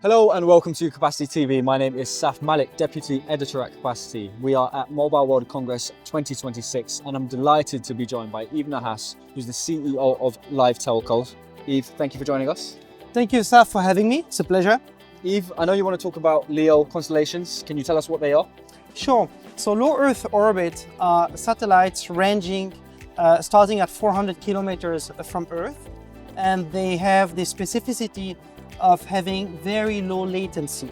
Hello and welcome to Capacity TV. My name is Saf Malik, Deputy Editor at Capacity. We are at Mobile World Congress 2026 and I'm delighted to be joined by Yves Nahas, who's the CEO of Live Telco. Yves, thank you for joining us. Thank you, Saf, for having me. It's a pleasure. Yves, I know you want to talk about LEO constellations. Can you tell us what they are? Sure. So low Earth orbit are satellites ranging, starting at 400 kilometers from Earth, and they have the specificity of having very low latency,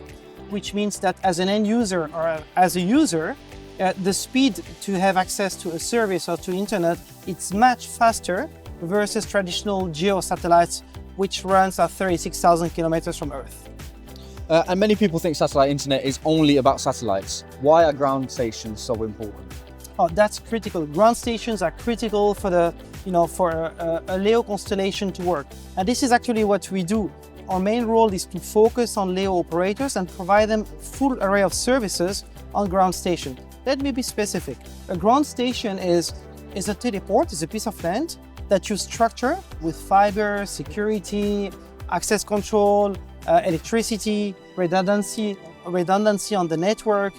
which means that as an end user or as a user, the speed to have access to a service or to internet, it's much faster versus traditional geo satellites, which runs at 36,000 kilometers from Earth. And many people think satellite internet is only about satellites. Why are ground stations so important? Oh, that's critical. Ground stations are critical for a LEO constellation to work. And this is actually what we do. Our main role is to focus on LEO operators and provide them full array of services on ground station. Let me be specific. A ground station is a teleport, is a piece of land that you structure with fiber, security, access control, electricity, redundancy on the network.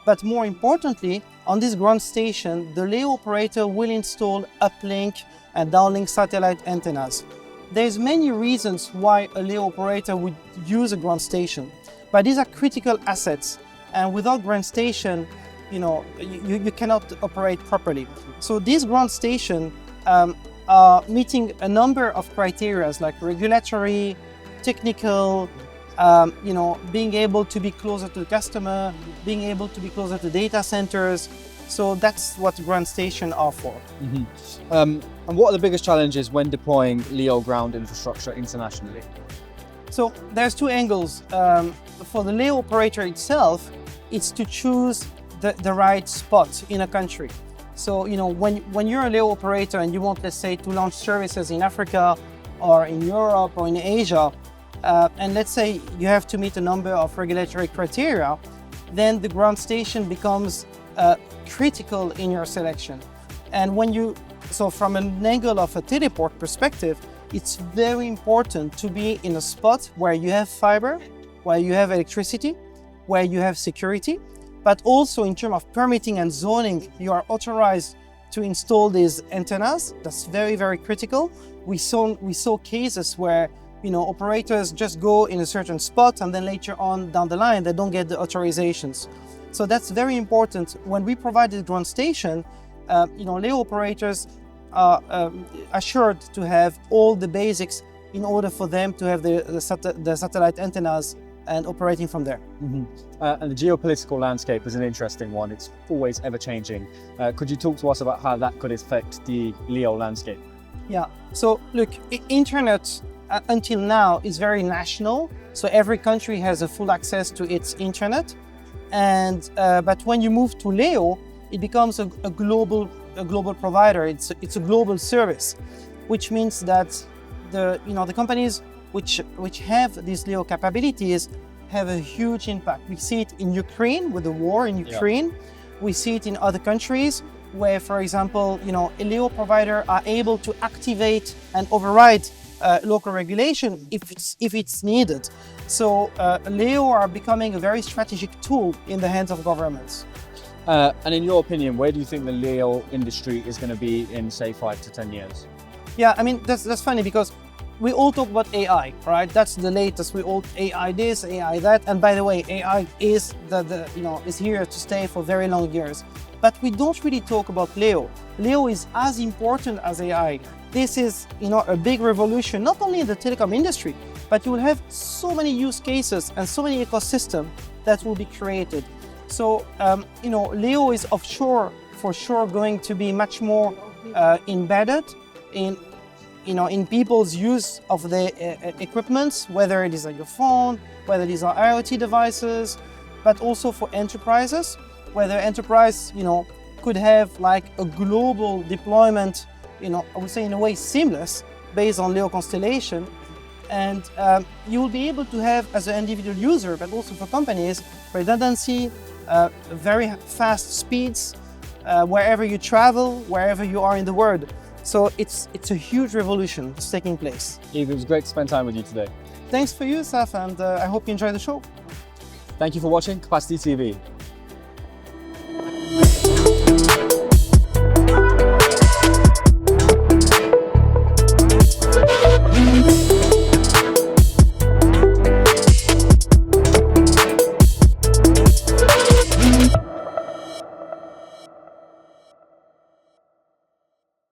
But more importantly, on this ground station, the LEO operator will install uplink and downlink satellite antennas. There's many reasons why a LEO operator would use a ground station, but these are critical assets, and without ground station, you cannot operate properly. So these ground stations are meeting a number of criteria like regulatory, technical, being able to be closer to the customer, being able to be closer to data centers. So that's what ground stations are for. Mm-hmm. And what are the biggest challenges when deploying LEO ground infrastructure internationally? So there's two angles. For the LEO operator itself, it's to choose the right spot in a country. So when you're a LEO operator and you want, let's say, to launch services in Africa or in Europe or in Asia, and let's say you have to meet a number of regulatory criteria, then the ground station becomes critical in your selection. And so from an angle of a teleport perspective, it's very important to be in a spot where you have fiber, where you have electricity, where you have security, but also in terms of permitting and zoning, you are authorized to install these antennas. That's very, very critical. We saw cases where operators just go in a certain spot and then later on down the line, they don't get the authorizations. So that's very important. When we provide the ground station, LEO operators are assured to have all the basics in order for them to have the satellite antennas and operating from there. Mm-hmm. And the geopolitical landscape is an interesting one. It's always ever changing. Could you talk to us about how that could affect the LEO landscape? Yeah, so look, internet until now is very national. So every country has a full access to its internet. And but when you move to LEO, it becomes a global provider. It's a global service, which means that the companies which have these LEO capabilities have a huge impact. We see it in Ukraine with the war in Ukraine. Yeah. We see it in other countries where, for example, a LEO provider are able to activate and override local regulation if it's needed. So LEO are becoming a very strategic tool in the hands of governments. And in your opinion, where do you think the LEO industry is going to be in, say, 5 to 10 years? Yeah, I mean, that's funny because we all talk about AI, right? That's the latest. We all AI this, AI that. And by the way, AI is is here to stay for very long years. But we don't really talk about LEO. LEO is as important as AI. This is, a big revolution, not only in the telecom industry, but you will have so many use cases and so many ecosystems that will be created. So, LEO is offshore for sure going to be much more embedded in people's use of the equipments, whether it is your phone, whether it is our IoT devices, but also for enterprises, whether enterprise, could have like a global deployment, I would say in a way seamless, based on LEO constellation. And you will be able to have, as an individual user, but also for companies, redundancy, very fast speeds, wherever you travel, wherever you are in the world. So it's a huge revolution that's taking place. Yves, it was great to spend time with you today. Thanks for you, Saf, and I hope you enjoy the show. Thank you for watching Capacity TV.